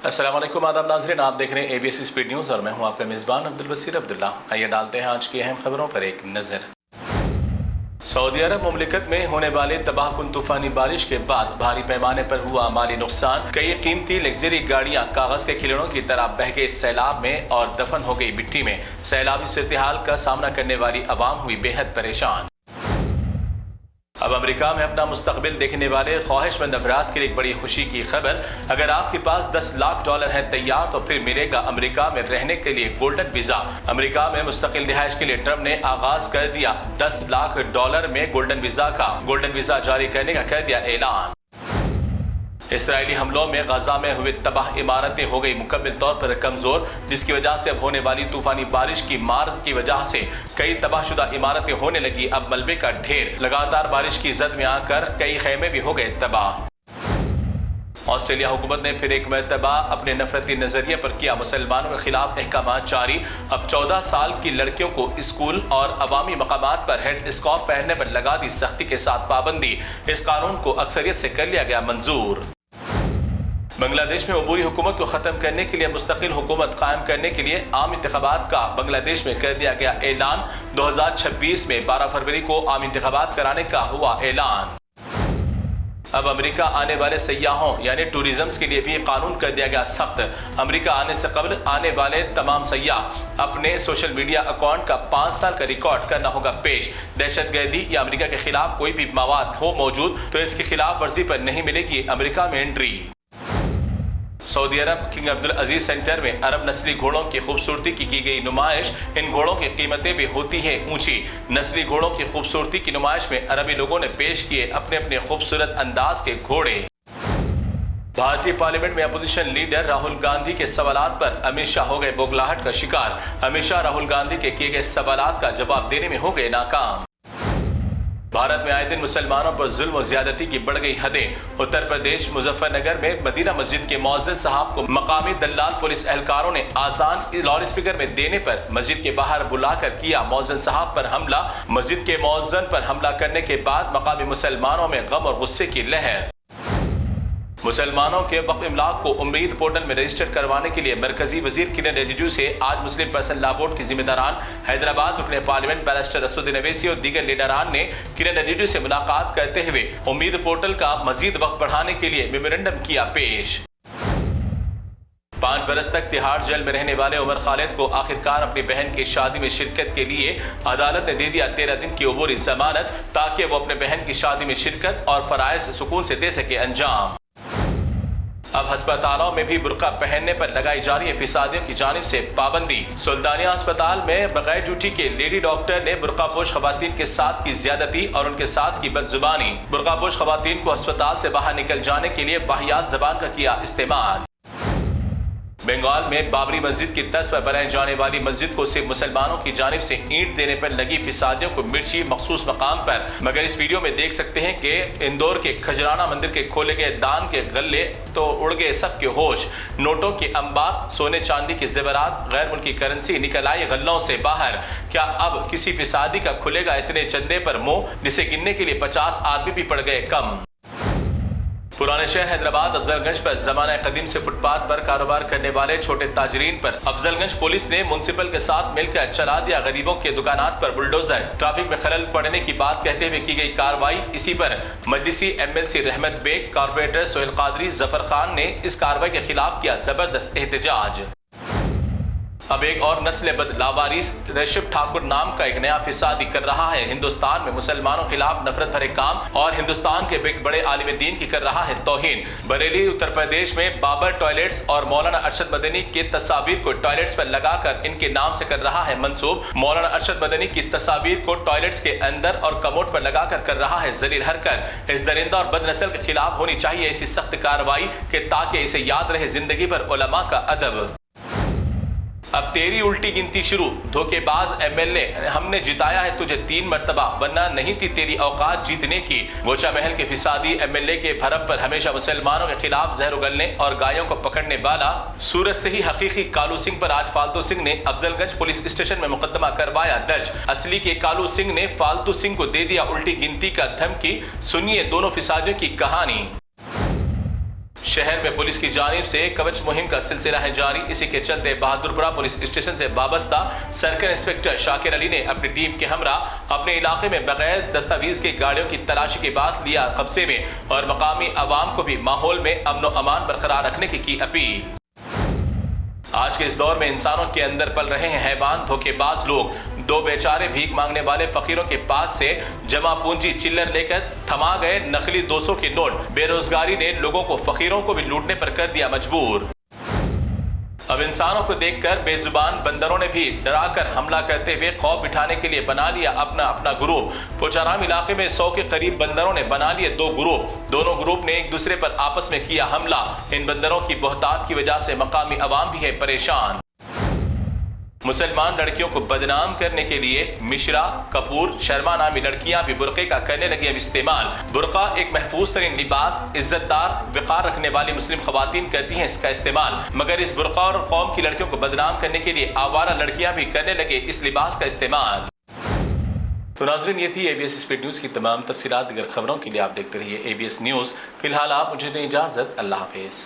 अस्सलाम वालेकुम आदाब नाज़रीन, आप देख रहे हैं ABS स्पीड न्यूज़ और मैं हूं आपका मेज़बान अब्दुल बसीर अब्दुल्ला। आइए डालते हैं आज की अहम खबरों पर एक नज़र। सऊदी अरब मुमलिकत में होने वाले तबाहकुन तूफानी बारिश के बाद भारी पैमाने पर हुआ माली नुकसान। कई कीमती लग्जरी गाड़ियां कागज के खिलौनों की तरह बह गई सैलाब में और दफन हो गई मिट्टी में। सैलाबी सूरत-ए-हाल का सामना करने वाली अवाम हुई बेहद परेशान। अब अमेरिका में अपना मुस्तकबिल देखने वाले ख्वाहिशमंद अफराद के लिए एक बड़ी खुशी की खबर। अगर आपके पास $10 लाख है तैयार तो फिर मिलेगा अमेरिका में रहने के लिए गोल्डन वीजा। अमेरिका में मुस्तकिल रिहाइश के लिए ट्रंप ने आगाज कर दिया $10 लाख में गोल्डन वीजा जारी करने का कर दिया ऐलान। इसराइली हमलों में गजा में हुए तबाह इमारतें हो गई मुकम्मल तौर पर कमजोर, जिसकी वजह से अब होने वाली तूफानी बारिश की मार की वजह से कई तबाहशुदा इमारतें होने लगी। अब मलबे का ढेर। लगातार बारिश की जद में आकर कई खेमे भी हो गए तबाह। ऑस्ट्रेलिया हुकूमत ने फिर एक मरतबा अपने नफरती नजरिए पर किया मुसलमानों के खिलाफ अहकाम जारी। अब 14 साल की लड़कियों को स्कूल और अवामी मकामात पर हेड स्कार्फ पहनने पर लगा दी सख्ती के साथ पाबंदी। इस कानून को अक्सरियत से कर लिया गया मंजूर। बांग्लादेश में अबूरी हुकूमत को ख़त्म करने के लिए मुस्तकिल हुकूमत कायम करने के लिए आम इंतखाबात का बांग्लादेश में कर दिया गया ऐलान। 2026 में 12 फरवरी को आम इंतखाबात कराने का हुआ ऐलान। अब अमेरिका आने वाले सयाहों यानी टूरिज्म के लिए भी कानून कर दिया गया सख्त। अमेरिका आने से कबल आने वाले तमाम सयाह अपने सोशल मीडिया अकाउंट का 5 साल का रिकॉर्ड करना होगा पेश। दहशतगर्दी या अमेरिका के खिलाफ कोई भी मवाद हो मौजूद तो इसकी खिलाफ वर्जी पर नहीं मिलेगी अमेरिका में एंट्री। सऊदी अरब किंग अब्दुल अजीज सेंटर में अरब नस्ली घोड़ों की खूबसूरती की गई नुमाइश। इन घोड़ों की कीमतें भी होती हैं ऊंची। नस्ली घोड़ों की खूबसूरती की नुमाइश में अरबी लोगों ने पेश किए अपने अपने खूबसूरत अंदाज के घोड़े। भारतीय पार्लियामेंट में अपोजिशन लीडर राहुल गांधी के सवालात पर अमित शाह हो गए बौखलाहट का शिकार। अमित शाह राहुल गांधी के किए गए सवालात का जवाब देने में हो गए नाकाम। भारत में आए दिन मुसलमानों पर जुल्म और ज्यादती की बढ़ गई हदें। उत्तर प्रदेश मुजफ्फरनगर में मदीना मस्जिद के मौज़िन साहब को मकामी दल्लाल पुलिस एहलकारों ने आजान लाउड स्पीकर में देने पर मस्जिद के बाहर बुलाकर किया मौज़िन साहब पर हमला। मस्जिद के मौज़िन पर हमला करने के बाद मकामी मुसलमानों में गम और गुस्से की लहर। मुसलमानों के वक्फ इमलाक को उम्मीद पोर्टल में रजिस्टर करवाने के लिए मरकजी वजीर किरण रिजिजू से आज मुस्लिम पर्सनल लॉ बोर्ड के जिम्मेदारान हैदराबाद रुकने पार्लियामेंट बैरिस्टर असदुद्दीन अवैसी और दीगर लीडरान ने किरण रिजिजू से मुलाकात करते हुए उम्मीद पोर्टल का मजीद वक्त बढ़ाने के लिए मेमोरेंडम किया पेश। 5 बरस तक तिहाड़ जेल में रहने वाले उमर खालिद को आखिरकार अपनी बहन की शादी में शिरकत के लिए अदालत ने दे दिया 13 दिन की अबूरी जमानत, ताकि वो अपने बहन की शादी में शिरकत और फराइज सुकून से दे सके अंजाम। अब अस्पतालों में भी बुर्का पहनने पर लगाई जा रही है फिसादियों की जानिब से पाबंदी। सुल्तानिया अस्पताल में बगैर ड्यूटी के लेडी डॉक्टर ने बुर्कापोश खवातीन के साथ की ज्यादती और उनके साथ की बदजुबानी। बुर्कापोश खवातीन को अस्पताल से बाहर निकल जाने के लिए वाहियात जबान का किया इस्तेमाल। बंगाल में बाबरी मस्जिद की तर्ज पर बनाई जाने वाली मस्जिद को सिर्फ मुसलमानों की जानिब से ईंट देने पर लगी फिसादियों को मिर्ची मखसूस मकाम पर। मगर इस वीडियो में देख सकते हैं कि इंदौर के खजराना मंदिर के खोले गए दान के गल्ले तो उड़ गए सबके होश। नोटों के अंबार, सोने चांदी के जेवरात, गैर मुल्की करेंसी निकल आई गल्लों से बाहर। क्या अब किसी फिसादी का खुलेगा इतने चंदे पर मुंह, जिसे गिनने के लिए 50 आदमी भी पड़ गए कम। पुराने शहर हैदराबाद अफजलगंज पर जमाना कदीम से फुटपाथ पर कारोबार करने वाले छोटे ताजरीन पर अफजलगंज पुलिस ने म्युनिसिपल के साथ मिलकर चला दिया गरीबों के दुकानात पर बुलडोजर। ट्रैफिक में खलल पड़ने की बात कहते हुए की गई कार्रवाई। इसी पर मजलिसी MLC रहमत बेग, कारपोरेटर सोहेल कादरी, जफर खान ने इस कार्रवाई के खिलाफ किया जबरदस्त एहतजाज। अब एक और नस्ल बद लावारिस ऋषभ ठाकुर नाम का एक नया फिसादी कर रहा है हिंदुस्तान में मुसलमानों के खिलाफ नफरत भरे काम और हिंदुस्तान के बड़े आलिम दीन की कर रहा है तौहीन। बरेली उत्तर प्रदेश में बाबर टॉयलेट्स और मौलाना अरशद मदनी के तस्वीर को टॉयलेट्स पर लगाकर इनके नाम से कर रहा है मंसूब। मौलाना अरशद मदनी की तस्वीर को टॉयलेट्स के अंदर और कमोड पर लगाकर कर रहा है जलील हरकत। इस दरिंदा और बद नस्ल के खिलाफ होनी चाहिए ऐसी सख्त कार्रवाई के ताकि इसे याद रहे जिंदगी पर उलमा का अदब। अब तेरी उल्टी गिनती शुरू। धोखेबाज MLA, हमने जिताया है तुझे 3 मरतबा, वरना नहीं थी तेरी औकात जीतने की। गोशा महल के फिसादी MLA के भरम पर हमेशा मुसलमानों के खिलाफ जहर उगलने और गायों को पकड़ने वाला सूरत से ही हकीकी कालू सिंह पर आज फालतू सिंह ने अफजलगंज पुलिस स्टेशन में मुकदमा करवाया दर्ज। असली के कालू सिंह ने फालतू सिंह को दे दिया उल्टी गिनती का धमकी। सुनिए दोनों फिसादियों की कहानी। शहर में पुलिस की जानिब से कवच मुहिम का सिलसिला है जारी। इसी के चलते बहादुरपुरा पुलिस स्टेशन से वाबस्ता सर्कल इंस्पेक्टर शाकिर अली ने अपनी टीम के हमरा अपने इलाके में बगैर दस्तावेज की गाड़ियों की तलाशी के बाद लिया कब्जे में और मकामी अवाम को भी माहौल में अमन व अमान बरकरार रखने की अपील। आज के इस दौर में इंसानों के अंदर पल रहे हैं हैवान धोखेबाज लोग। दो बेचारे भीख मांगने वाले फकीरों के पास से जमा पूंजी चिल्लर लेकर थमा गए नकली 200 के नोट। बेरोजगारी ने लोगों को फकीरों को भी लूटने पर कर दिया मजबूर। अब इंसानों को देखकर बेजुबान बंदरों ने भी डराकर हमला करते हुए खौफ बिठाने के लिए बना लिया अपना ग्रुप। पोचाराम इलाके में 100 के करीब बंदरों ने बना लिए 2 ग्रुप। दोनों ग्रुप ने एक दूसरे पर आपस में किया हमला। इन बंदरों की बहुतात की वजह से मकामी अवाम भी है परेशान। मुसलमान लड़कियों को बदनाम करने के लिए मिश्रा, कपूर, शर्मा नामी लड़कियां भी बुरके का करने लगी अब इस्तेमाल। बुरका एक महफूज तरीन लिबास, इज्जतदार विकार रखने वाली मुस्लिम खवातीन करती हैं इसका इस्तेमाल, मगर इस बुरका और कौम की लड़कियों को बदनाम करने के लिए आवारा लड़कियां भी करने लगे इस लिबास का इस्तेमाल। तो नाज़रीन, ये थी ABS स्पीड न्यूज़ की तमाम तफसीलात। दीगर खबरों के लिए आप देखते रहिए ABS न्यूज़। फिलहाल आप मुझे दें इजाज़त। अल्लाह हाफिज़।